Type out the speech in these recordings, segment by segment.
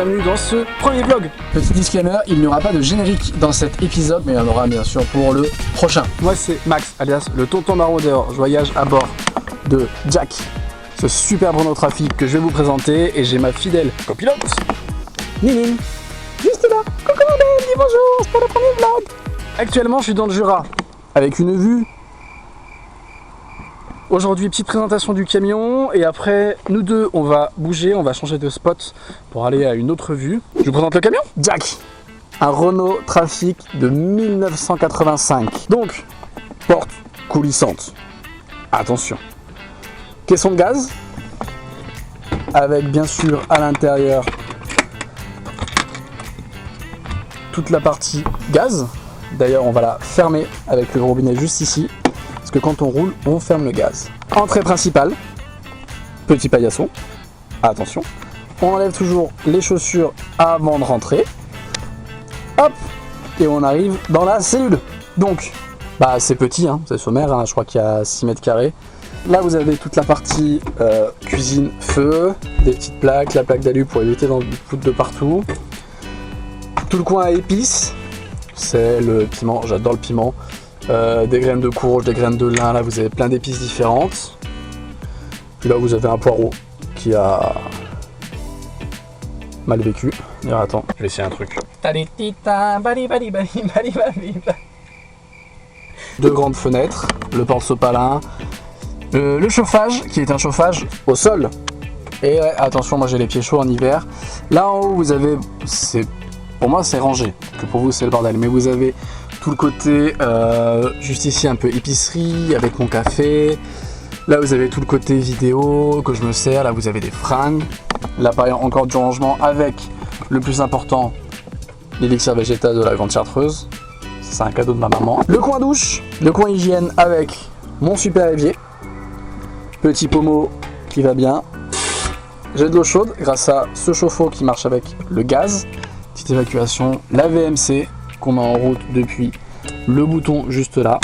bienvenue dans ce premier vlog. Petit disclaimer, il n'y aura pas de générique dans cet épisode, mais il y en aura bien sûr pour le prochain. Moi c'est Max, alias le tonton maraudeur. Je voyage à bord de Jack, ce super Renault Trafic que je vais vous présenter, et j'ai ma fidèle copilote, Ninine, juste là. Coucou ma belle, dis bonjour, c'est pour le premier vlog. Actuellement je suis dans le Jura, avec une vue. Aujourd'hui, petite présentation du camion, et après, nous deux, on va bouger, on va changer de spot pour aller à une autre vue. Je vous présente le camion. Jack, un Renault Trafic de 1985. Donc, porte coulissante. Attention. Caisson de gaz, avec bien sûr à l'intérieur toute la partie gaz. D'ailleurs, on va la fermer avec le robinet juste ici. Que quand on roule, on ferme le gaz. Entrée principale, petit paillasson, attention. On enlève toujours les chaussures avant de rentrer. Hop, et on arrive dans la cellule. Donc, c'est petit, hein, c'est sommaire, hein, je crois qu'il y a 6 mètres carrés. Là, vous avez toute la partie cuisine, feu, des petites plaques, la plaque d'alu pour éviter d'en foutre de partout. Tout le coin à épices, c'est le piment, j'adore le piment. Des graines de courge, des graines de lin, là vous avez plein d'épices différentes. Puis là vous avez un poireau qui a mal vécu. Alors attends, je vais essayer un truc. Deux grandes fenêtres, le porte-sopalin, le chauffage qui est un chauffage au sol. Et ouais, attention, moi j'ai les pieds chauds en hiver. Là en haut vous avez, pour moi c'est rangé, que pour vous c'est le bordel, mais vous avez tout le côté juste ici un peu épicerie avec mon café. Là vous avez tout le côté vidéo que je me sers. Là vous avez des fringues. L'appareil encore du rangement avec le plus important, l'élixir végétal de la Grande Chartreuse. C'est un cadeau de ma maman. Le coin douche, le coin hygiène avec mon super évier. Petit pommeau qui va bien. J'ai de l'eau chaude grâce à ce chauffe-eau qui marche avec le gaz. Petite évacuation, la VMC qu'on met en route depuis le bouton juste là.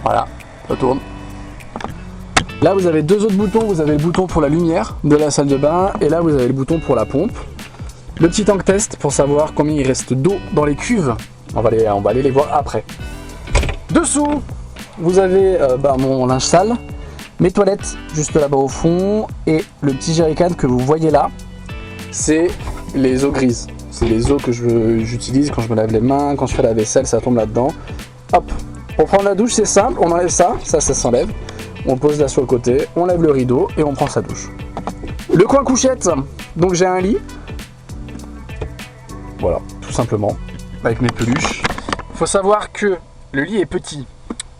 Voilà, ça tourne. Là vous avez deux autres boutons, vous avez le bouton pour la lumière de la salle de bain, et là vous avez le bouton pour la pompe. Le petit tank test pour savoir combien il reste d'eau dans les cuves. On va aller les voir après. Dessous, vous avez mon linge sale, mes toilettes juste là-bas au fond, et le petit jerrycan que vous voyez là, c'est les eaux grises. C'est les eaux que j'utilise quand je me lave les mains, quand je fais la vaisselle, ça tombe là-dedans. Hop, pour prendre la douche c'est simple, on enlève ça s'enlève. On le pose là sur le côté, on lève le rideau et on prend sa douche. Le coin couchette, donc j'ai un lit. Voilà, tout simplement, avec mes peluches. Faut savoir que le lit est petit.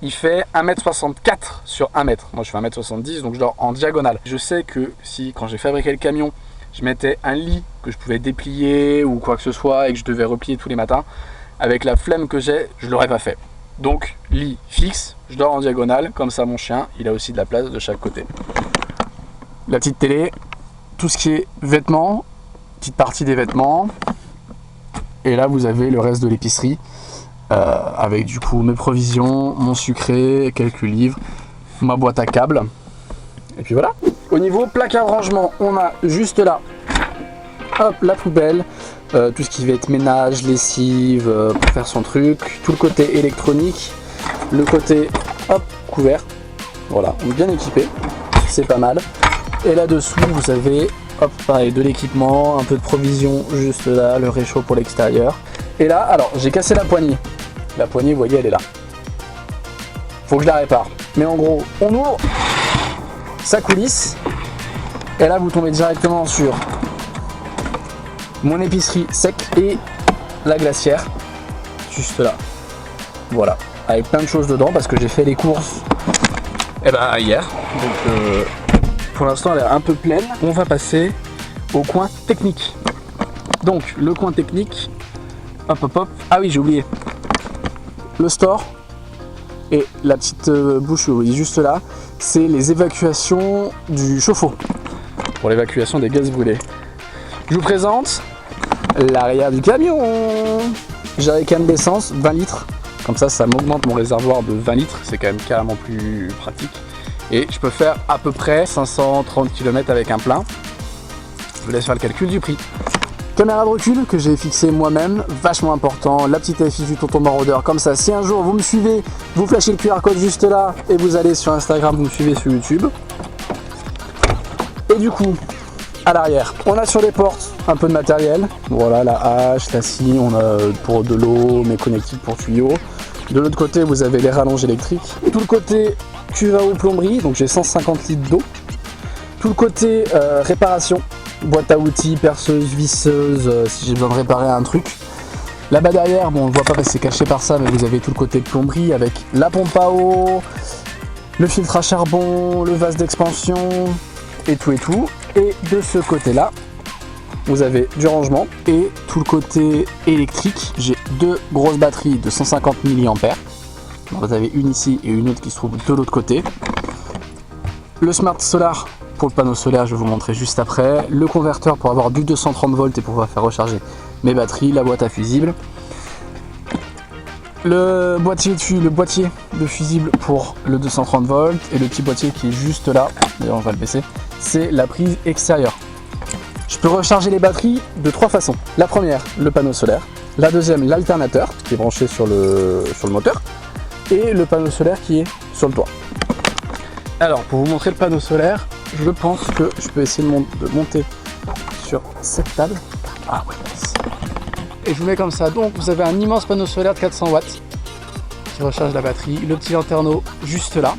Il fait 1m64 sur 1m. Moi je fais 1m70, donc je dors en diagonale. Je sais que si, quand j'ai fabriqué le camion, je mettais un lit que je pouvais déplier ou quoi que ce soit et que je devais replier tous les matins, avec la flemme que j'ai, je l'aurais pas fait. Donc lit fixe, je dors en diagonale, comme ça mon chien, il a aussi de la place de chaque côté. La petite télé, tout ce qui est vêtements, petite partie des vêtements. Et là vous avez le reste de l'épicerie, avec du coup mes provisions, mon sucré, quelques livres, ma boîte à câbles. Et puis voilà. Au niveau placard de rangement, on a juste là, hop, la poubelle, tout ce qui va être ménage, lessive, pour faire son truc, tout le côté électronique, le côté, hop, couvert. Voilà, on est bien équipé, c'est pas mal. Et là-dessous, vous avez, hop, pareil, de l'équipement, un peu de provision juste là, le réchaud pour l'extérieur. Et là, alors, j'ai cassé la poignée. La poignée, vous voyez, elle est là. Faut que je la répare. Mais en gros, on ouvre, ça coulisse, et là vous tombez directement sur mon épicerie sec et la glacière juste là. Voilà, avec plein de choses dedans parce que j'ai fait les courses hier. Donc pour l'instant elle est un peu pleine. On va passer au coin technique. Donc le coin technique, hop. Ah oui, j'ai oublié. Le store. Et la petite bouche juste là, c'est les évacuations du chauffe-eau pour l'évacuation des gaz brûlés. Je vous présente l'arrière du camion. Jerrycan d'essence 20 litres, comme ça m'augmente mon réservoir de 20 litres, c'est quand même carrément plus pratique. Et je peux faire à peu près 530 km avec un plein. vous laisse faire le calcul du prix. Caméra de recul que j'ai fixée moi-même, vachement important, la petite affiche du tonton maraudeur, comme ça si un jour vous me suivez, vous flashez le QR code juste là et vous allez sur Instagram, vous me suivez sur YouTube. Et du coup, à l'arrière, on a sur les portes un peu de matériel, voilà la hache, la scie, on a pour de l'eau, mes connectiques pour tuyaux. De l'autre côté vous avez les rallonges électriques, tout le côté cuve à eau plomberie, donc j'ai 150 litres d'eau. Tout le côté réparation, boîte à outils, perceuse, visseuse, si j'ai besoin de réparer un truc. Là-bas derrière, bon on ne voit pas parce que c'est caché par ça, mais vous avez tout le côté plomberie avec la pompe à eau, le filtre à charbon, le vase d'expansion et tout et tout. Et de ce côté-là, vous avez du rangement et tout le côté électrique. J'ai deux grosses batteries de 150 mAh. Vous avez une ici et une autre qui se trouve de l'autre côté. Le Smart Solar pour le panneau solaire, je vais vous montrer juste après. Le converteur pour avoir du 230 volts et pouvoir faire recharger mes batteries. La boîte à fusibles. Le boîtier de fusible pour le 230 volts. Et le petit boîtier qui est juste là, d'ailleurs on va le baisser, c'est la prise extérieure. Je peux recharger les batteries de trois façons. La première, le panneau solaire. La deuxième, l'alternateur qui est branché sur le moteur. Et le panneau solaire qui est sur le toit. Alors, pour vous montrer le panneau solaire, je pense que je peux essayer de monter sur cette table. Ah ouais. Et je vous mets comme ça. Donc, vous avez un immense panneau solaire de 400 watts qui recharge la batterie. Le petit lanterneau juste là.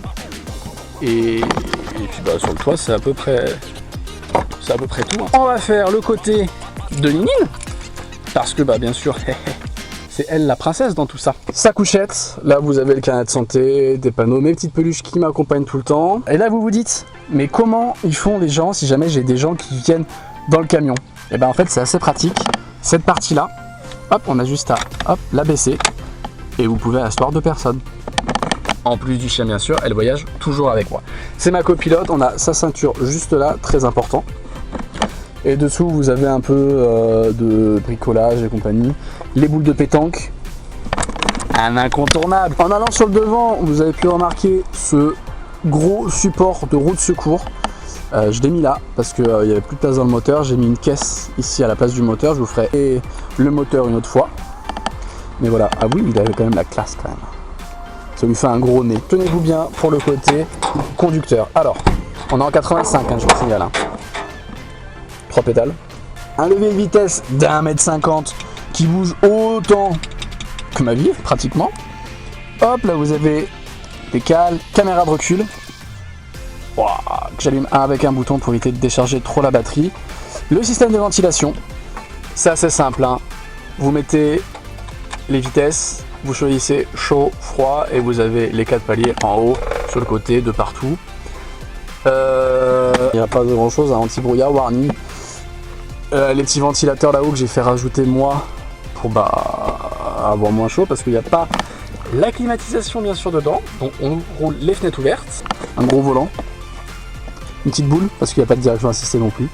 Et puis bah, sur le toit, c'est à peu près tout. On va faire le côté de Ninine. Parce que, bah, bien sûr, c'est elle la princesse dans tout ça. Sa couchette, là vous avez le carnet de santé, des panneaux, mes petites peluches qui m'accompagnent tout le temps. Et là vous vous dites, mais comment ils font les gens si jamais j'ai des gens qui viennent dans le camion? Et ben en fait c'est assez pratique. Cette partie là, hop, on a juste à la baisser et vous pouvez asseoir deux personnes. En plus du chien bien sûr, elle voyage toujours avec moi. C'est ma copilote, on a sa ceinture juste là, très important. Et dessous vous avez un peu de bricolage et compagnie. Les boules de pétanque, un incontournable. En allant sur le devant, vous avez pu remarquer ce gros support de roue de secours. Je l'ai mis là parce qu'il n'y avait plus de place dans le moteur. J'ai mis une caisse ici à la place du moteur. Je vous ferai le moteur une autre fois. Mais voilà, ah oui, il avait quand même la classe quand même. Ça lui fait un gros nez. Tenez-vous bien pour le côté conducteur. Alors, on est en 85, je vous signale. 3 pédales. Un levier de vitesse d'1,50 m qui bouge autant que ma vie, pratiquement. Hop, là vous avez des cales, caméra de recul. Wow, que j'allume avec un bouton pour éviter de décharger trop la batterie. Le système de ventilation, c'est assez simple. Vous mettez les vitesses, vous choisissez chaud, froid et vous avez les 4 paliers en haut, sur le côté, de partout. Il n'y a pas de grand chose, anti-brouillard, warning. Les petits ventilateurs là-haut que j'ai fait rajouter moi pour avoir moins chaud parce qu'il n'y a pas la climatisation bien sûr dedans. Donc on roule les fenêtres ouvertes, un gros volant, une petite boule parce qu'il n'y a pas de direction assistée non plus.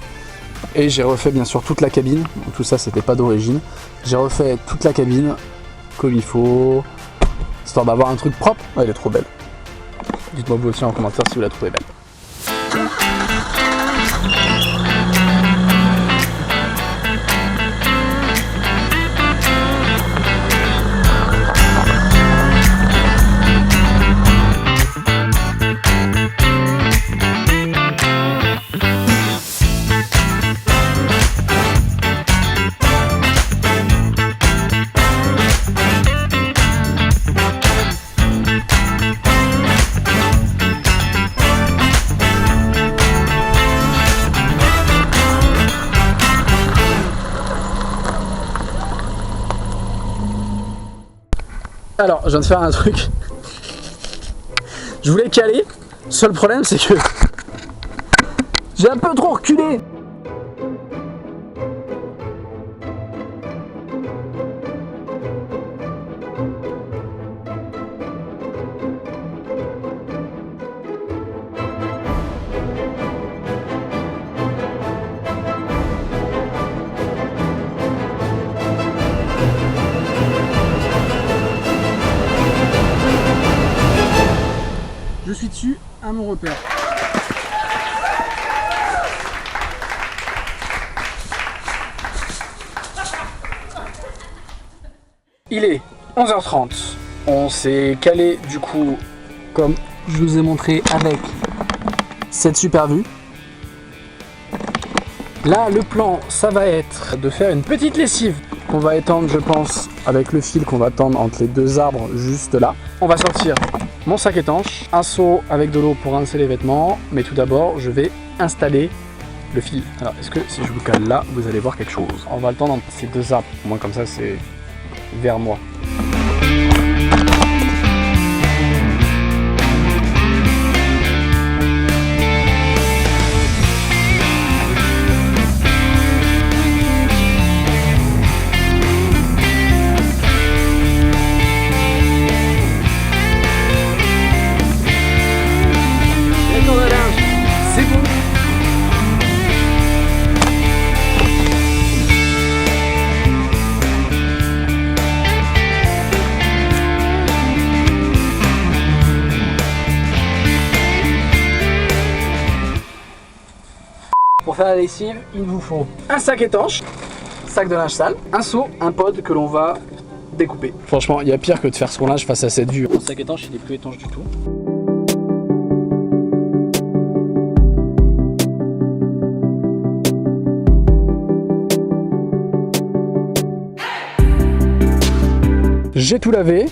Et j'ai refait bien sûr toute la cabine, donc, tout ça c'était pas d'origine. J'ai refait toute la cabine comme il faut, histoire d'avoir un truc propre. Ouais, elle est trop belle. Dites-moi vous aussi en commentaire si vous la trouvez belle. Alors, je viens de faire un truc. Je voulais caler. Seul problème, c'est que j'ai un peu trop reculé. Je suis dessus à mon repère. Il est 11h30. On s'est calé du coup, comme je vous ai montré, avec cette super vue. Là, le plan, ça va être de faire une petite lessive qu'on va étendre, je pense, avec le fil qu'on va tendre entre les deux arbres juste là. On va sortir mon sac étanche, un seau avec de l'eau pour rincer les vêtements, mais tout d'abord, je vais installer le fil. Alors, est-ce que si je vous cale là, vous allez voir quelque chose? On va le tendre entre ces deux arbres, au moins comme ça, c'est vers moi. C'est bon. Pour faire la lessive, il vous faut un sac étanche, sac de linge sale, un seau, un pod que l'on va découper. Franchement, il y a pire que de faire son linge face à cette vue. Mon sac étanche, il est plus étanche du tout. J'ai tout lavé.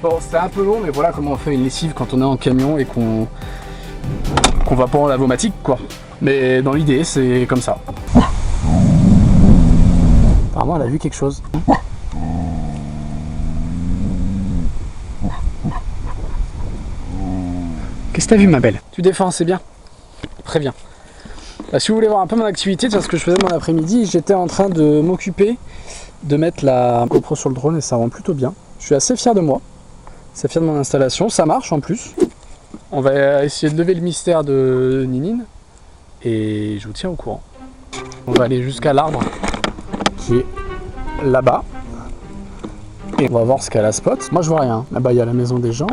Bon, c'était un peu long, mais voilà comment on fait une lessive quand on est en camion et qu'on va pas en lavomatique, quoi. Mais dans l'idée, c'est comme ça. Apparemment, elle a vu quelque chose. Qu'est-ce que t'as vu, ma belle? Tu défends, c'est bien. Très bien. Bah, si vous voulez voir un peu mon activité, c'est ce que je faisais mon après-midi, j'étais en train de m'occuper de mettre la GoPro sur le drone et ça rend plutôt bien. Je suis assez fier de moi, assez fier de mon installation, ça marche en plus. On va essayer de lever le mystère de Ninine et je vous tiens au courant. On va aller jusqu'à l'arbre qui est là-bas et on va voir ce qu'elle a spot. Moi je vois rien. Là-bas il y a la maison des gens.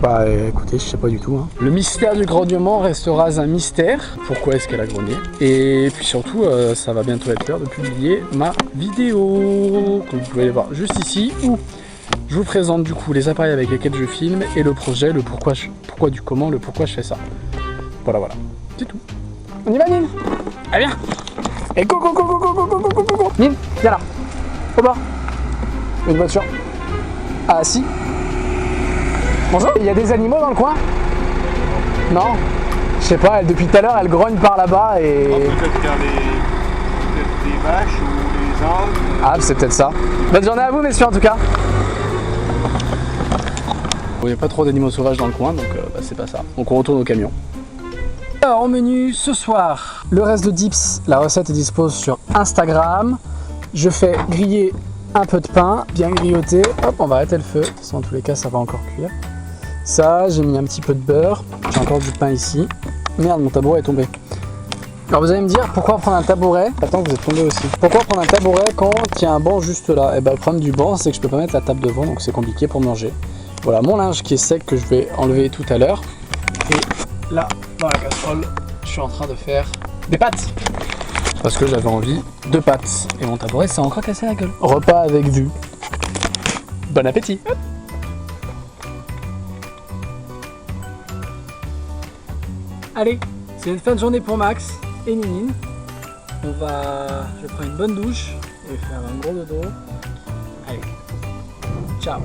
Bah écoutez, je sais pas du tout. Hein. Le mystère du grognement restera un mystère. Pourquoi est-ce qu'elle a grogné? Et puis surtout, ça va bientôt être l'heure de publier ma vidéo, comme vous pouvez aller voir juste ici, où je vous présente du coup les appareils avec lesquels je filme et le projet, le pourquoi du comment, le pourquoi je fais ça. Voilà, c'est tout. On y va, Nine? Allez, viens. Et go. Nine, viens là. Au bord. Une voiture. Ah si. Bonjour, il y a des animaux dans le coin? Non? Je sais pas, depuis tout à l'heure elle grogne par là-bas et... Oh, peut-être qu'il y a des vaches ou des ânes. Ah, c'est peut-être ça. Bonne journée à vous, messieurs, en tout cas. Il n'y a pas trop d'animaux sauvages dans le coin, donc bah, c'est pas ça. Donc on retourne au camion. Alors, au menu ce soir, le reste de dips, la recette est dispo sur Instagram. Je fais griller un peu de pain, bien grillotté. Hop, on va arrêter le feu. De toute façon, en tous les cas, ça va encore cuire. Ça, j'ai mis un petit peu de beurre. J'ai encore du pain ici. Merde, mon tabouret est tombé. Alors vous allez me dire, pourquoi prendre un tabouret? Attends, vous êtes tombé aussi. Pourquoi prendre un tabouret quand il y a un banc juste là? Et ben, le problème du banc, c'est que je peux pas mettre la table devant, donc c'est compliqué pour manger. Voilà, mon linge qui est sec que je vais enlever tout à l'heure. Et là, dans la casserole, je suis en train de faire des pâtes. Parce que j'avais envie de pâtes. Et mon tabouret s'est encore cassé la gueule. Repas avec vue. Bon appétit. Allez, c'est une fin de journée pour Max et Ninine. Je vais prendre une bonne douche et faire un gros dodo. Allez, ciao.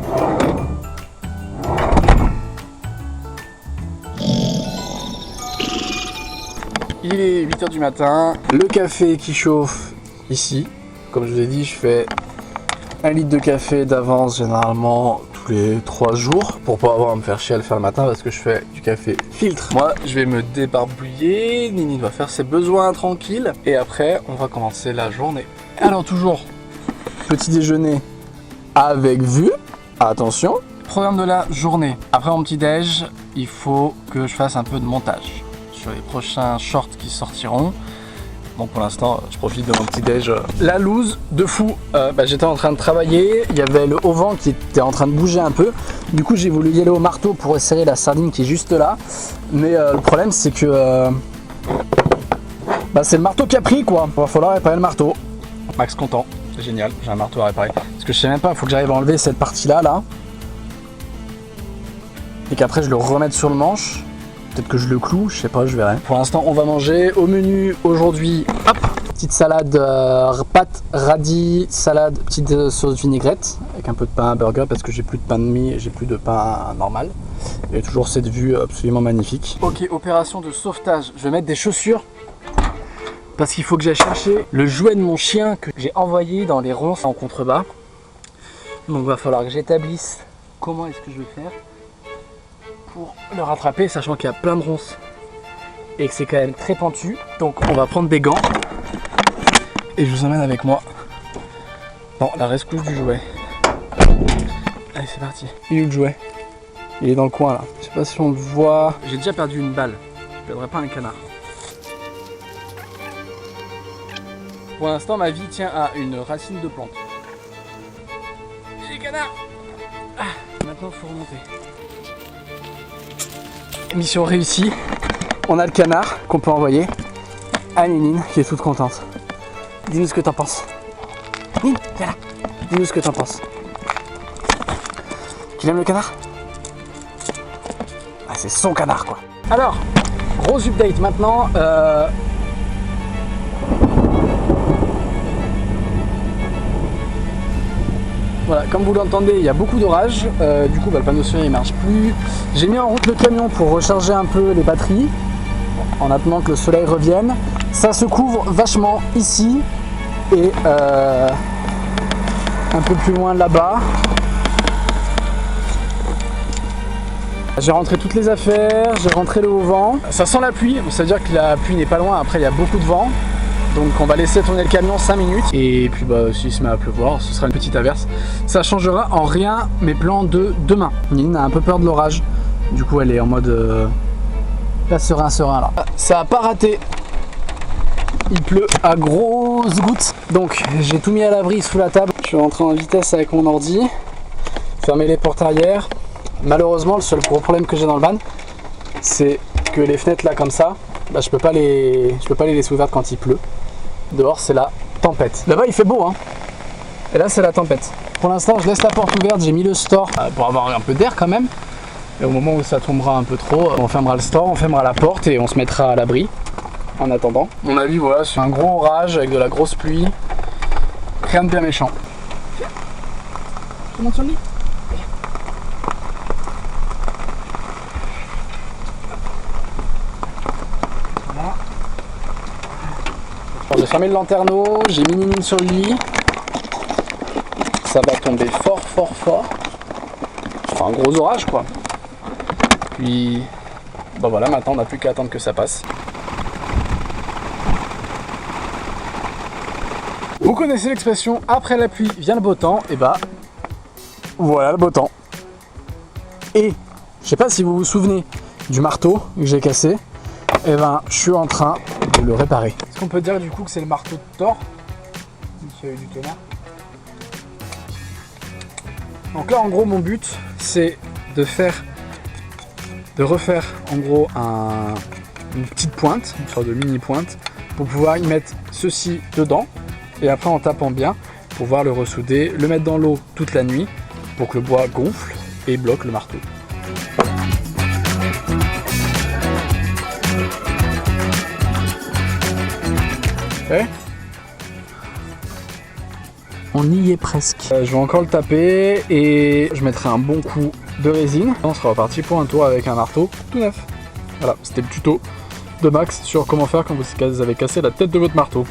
Il est 8h du matin, le café qui chauffe ici. Comme je vous ai dit, je fais 1 litre de café d'avance généralement tous les 3 jours pour pas avoir à me faire chier à le faire le matin parce que je fais du café filtre. Moi, je vais me débarbouiller, Nini va faire ses besoins tranquilles et après, on va commencer la journée. Alors toujours, petit déjeuner avec vue, attention. Programme de la journée. Après mon petit déj, il faut que je fasse un peu de montage sur les prochains shorts qui sortiront Donc pour l'instant, je profite de mon petit déj. La loose de fou, j'étais en train de travailler, il y avait le haut vent qui était en train de bouger un peu. Du coup j'ai voulu y aller au marteau pour resserrer la sardine qui est juste là. Mais le problème c'est que c'est le marteau qui a pris quoi. Il va falloir réparer le marteau. Max content, c'est génial, j'ai un marteau à réparer. Parce que je sais même pas, il faut que j'arrive à enlever cette partie là. Et qu'après je le remette sur le manche. Peut-être que je le cloue, je sais pas, je verrai. Pour l'instant, on va manger au menu aujourd'hui. Hop, petite salade pâtes, radis, salade, petite sauce vinaigrette avec un peu de pain burger parce que j'ai plus de pain de mie, j'ai plus de pain normal. Et toujours cette vue absolument magnifique. Ok, opération de sauvetage. Je vais mettre des chaussures parce qu'il faut que j'aille chercher le jouet de mon chien que j'ai envoyé dans les ronces en contrebas. Donc il va falloir que j'établisse comment est-ce que je vais faire pour le rattraper, sachant qu'il y a plein de ronces et que c'est quand même très pentu. Donc on va prendre des gants et je vous emmène avec moi dans la rescousse du jouet. Allez, c'est parti. Il est où le jouet? Il est dans le coin là. Je sais pas si on le voit. J'ai déjà perdu une balle. Je perdrai pas un canard. Pour l'instant, ma vie tient à une racine de plante. J'ai le canard. Maintenant, il faut remonter. Mission réussie, on a le canard qu'on peut envoyer à Nénine qui est toute contente. Dis-nous ce que t'en penses. Nénine, viens là. Dis-nous ce que t'en penses. Tu aimes le canard? C'est son canard quoi. Alors, gros update maintenant. Voilà, comme vous l'entendez, il y a beaucoup d'orage, du coup le panneau solaire il marche plus. J'ai mis en route le camion pour recharger un peu les batteries, en attendant que le soleil revienne. Ça se couvre vachement ici et un peu plus loin là-bas. J'ai rentré toutes les affaires, j'ai rentré le haut vent. Ça sent la pluie, ça veut dire que la pluie n'est pas loin, après il y a beaucoup de vent. Donc on va laisser tourner le camion 5 minutes et puis s'il se met à pleuvoir, ce sera une petite averse. Ça changera en rien mes plans de demain. Nine a un peu peur de l'orage, du coup elle est en mode pas serein là. Ça a pas raté, il pleut à grosses gouttes. Donc j'ai tout mis à l'abri sous la table. Je suis rentré en vitesse avec mon ordi, fermer les portes arrière. Malheureusement le seul gros problème que j'ai dans le van, c'est que les fenêtres là comme ça, je peux pas les laisser ouvertes quand il pleut. Dehors c'est la tempête. Là-bas il fait beau hein. Et là c'est la tempête. Pour l'instant je laisse la porte ouverte, j'ai mis le store pour avoir un peu d'air quand même. Et au moment où ça tombera un peu trop, on fermera le store, on fermera la porte et on se mettra à l'abri. En attendant. Mon avis voilà, c'est un gros orage avec de la grosse pluie. Rien de bien méchant. Je monte sur le lit. J'ai fermé le lanterneau, j'ai mis Nine sur le lit. Ça va tomber fort. Enfin un gros orage quoi. Puis voilà, maintenant on n'a plus qu'à attendre que ça passe. Vous connaissez l'expression après la pluie vient le beau temps, et voilà le beau temps. Et je sais pas si vous vous souvenez du marteau que j'ai cassé, je suis en train de le réparer. Est-ce qu'on peut dire du coup que c'est le marteau de Thor? Il y a eu du tonnerre. Donc là en gros mon but c'est de refaire en gros une petite pointe, une sorte de mini pointe, pour pouvoir y mettre ceci dedans et après en tapant bien, pouvoir le ressouder, le mettre dans l'eau toute la nuit pour que le bois gonfle et bloque le marteau. Okay. On y est presque. Je vais encore le taper et je mettrai un bon coup de résine. On sera reparti pour un tour avec un marteau tout neuf. Voilà, c'était le tuto de Max sur comment faire quand vous avez cassé la tête de votre marteau.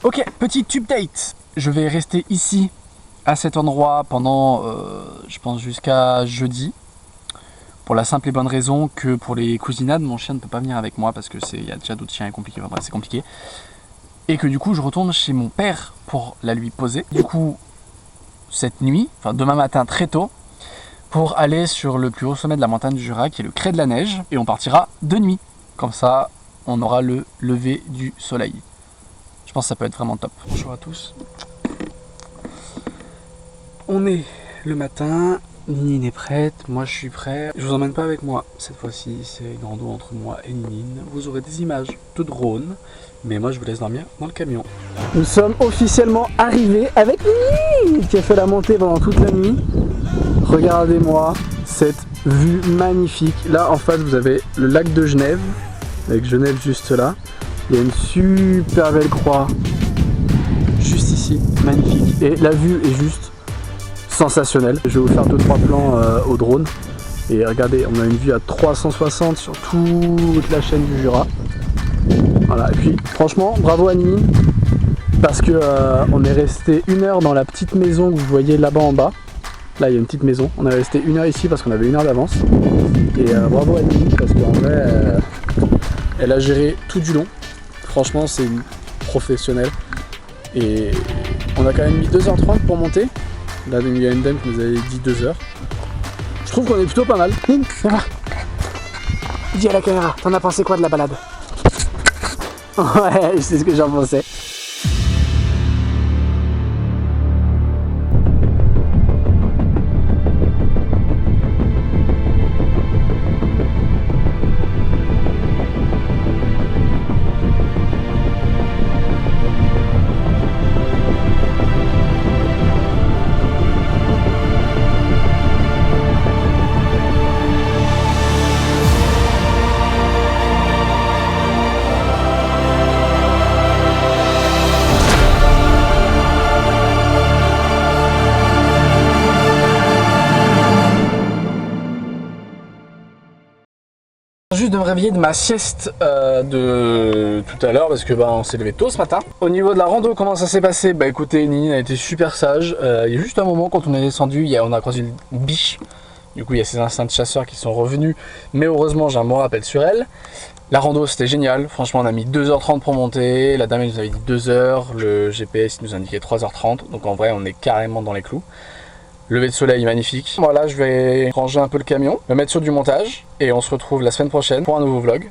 Ok, petit update. Je vais rester ici à cet endroit pendant, je pense, jusqu'à jeudi. Pour la simple et bonne raison que pour les cousinades, mon chien ne peut pas venir avec moi parce que il y a déjà d'autres chiens compliqués. Enfin bref, c'est compliqué. Et que du coup, je retourne chez mon père pour la lui poser. Du coup, cette nuit, enfin demain matin très tôt, pour aller sur le plus haut sommet de la montagne du Jura, qui est le Crêt de la Neige, et on partira de nuit. Comme ça, on aura le lever du soleil. Je pense que ça peut être vraiment top. Bonjour à tous. On est le matin, Ninine est prête, moi je suis prêt. Je vous emmène pas avec moi, cette fois-ci c'est une rando entre moi et Ninine. Vous aurez des images de drone, mais moi je vous laisse dormir dans le camion. Nous sommes officiellement arrivés avec Ninine qui a fait la montée pendant toute la nuit. Regardez-moi cette vue magnifique. Là en face vous avez le lac de Genève, avec Genève juste là. Il y a une super belle croix juste ici, magnifique. Et la vue est juste sensationnelle. Je vais vous faire 2-3 plans au drone. Et regardez, on a une vue à 360 sur toute la chaîne du Jura. Voilà, et puis franchement, bravo à Nini, parce que on est resté 1 heure dans la petite maison que vous voyez là-bas en bas. Là, il y a une petite maison. On est resté 1 heure ici parce qu'on avait 1 heure d'avance. Et bravo à Nini, parce qu'en vrai, elle a géré tout du long. Franchement, c'est une professionnelle. Et on a quand même mis 2h30 pour monter. Là, il y a une dame qui nous avait dit 2 heures. Je trouve qu'on est plutôt pas mal. Ça va. Dis à la caméra, t'en as pensé quoi de la balade? Ouais, je sais ce que j'en pensais. Juste de me réveiller de ma sieste de tout à l'heure parce que on s'est levé tôt ce matin. Au niveau de la rando, comment ça s'est passé? Bah écoutez, Nini a été super sage. Il y a juste un moment quand on est descendu, on a croisé une biche. Du coup il y a ses instincts de chasseur qui sont revenus. Mais heureusement j'ai un bon rappel sur elle. La rando c'était génial. Franchement on a mis 2h30 pour monter. La dame elle nous avait dit 2 heures. Le GPS il nous indiquait 3h30. Donc en vrai on est carrément dans les clous. Lever de soleil magnifique. Voilà, je vais ranger un peu le camion, me mettre sur du montage et on se retrouve la semaine prochaine pour un nouveau vlog.